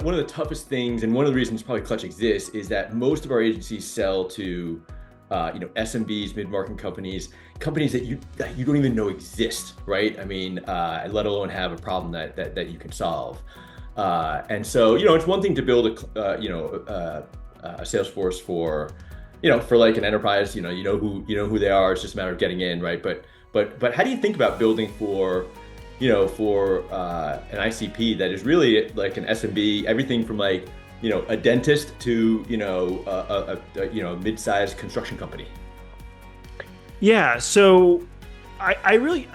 One of the toughest things, and one of the reasons probably Clutch exists, is that most of our agencies sell to, SMBs, mid-market companies, companies that you don't even know exist, right? I mean, let alone have a problem that you can solve. And so, it's one thing to build a sales force for, for like an enterprise. You know who they are. It's just a matter of getting in, right? But how do you think about building for an ICP that is really like an SMB, everything from like, a dentist to, a mid-sized construction company? Yeah, so I really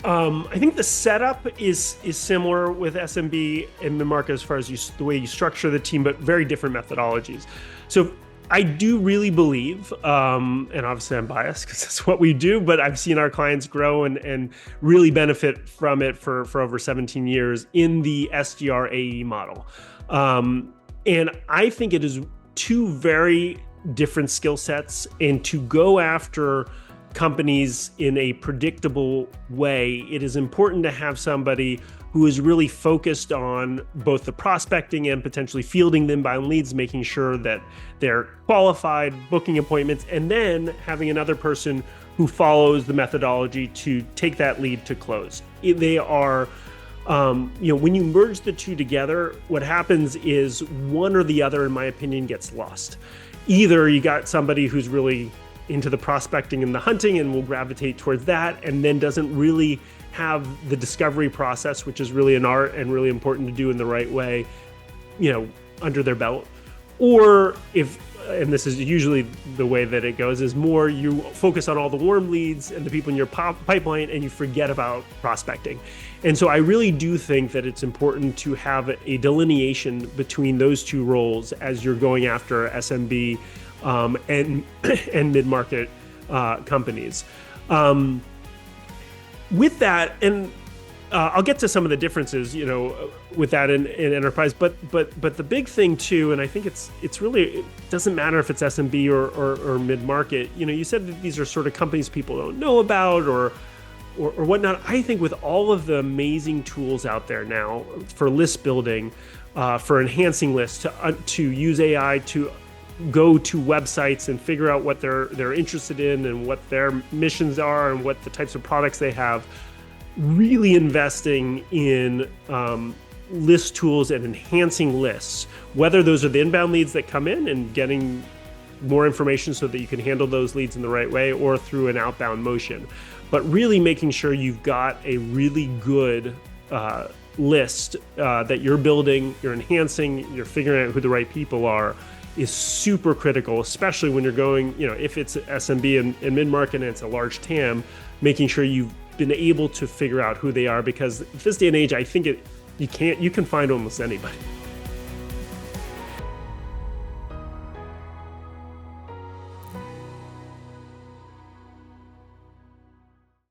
I think the setup is similar with SMB and mid-market as far as the way you structure the team, but very different methodologies. So I do really believe, and obviously I'm biased because that's what we do, but I've seen our clients grow and really benefit from it for over 17 years in the SDR AE model. And I think it is two very different skill sets, and to go after companies in a predictable way, it is important to have somebody who is really focused on both the prospecting and potentially fielding them inbound leads, making sure that they're qualified, booking appointments, and then having another person who follows the methodology to take that lead to close. They are, when you merge the two together, what happens is one or the other, in my opinion, gets lost. Either you got somebody who's really into the prospecting and the hunting and will gravitate towards that, and then doesn't really have the discovery process, which is really an art and really important to do in the right way, under their belt. Or if, and this is usually the way that it goes, is more you focus on all the warm leads and the people in your pipeline and you forget about prospecting. And so I really do think that it's important to have a delineation between those two roles as you're going after SMB and mid-market companies. With that, and I'll get to some of the differences, with that in enterprise. But the big thing too, and I think it's really, it doesn't matter if it's SMB or mid-market. You said that these are sort of companies people don't know about or whatnot. I think with all of the amazing tools out there now for list building, for enhancing lists, to use AI to go to websites and figure out what they're interested in and what their missions are and what the types of products they have, really investing in list tools and enhancing lists, whether those are the inbound leads that come in and getting more information so that you can handle those leads in the right way, or through an outbound motion. But really making sure you've got a really good list that you're building, you're enhancing, you're figuring out who the right people are, is super critical, especially when you're going, if it's SMB and mid-market and it's a large TAM, making sure you've been able to figure out who they are, because this day and age, I think you can find almost anybody.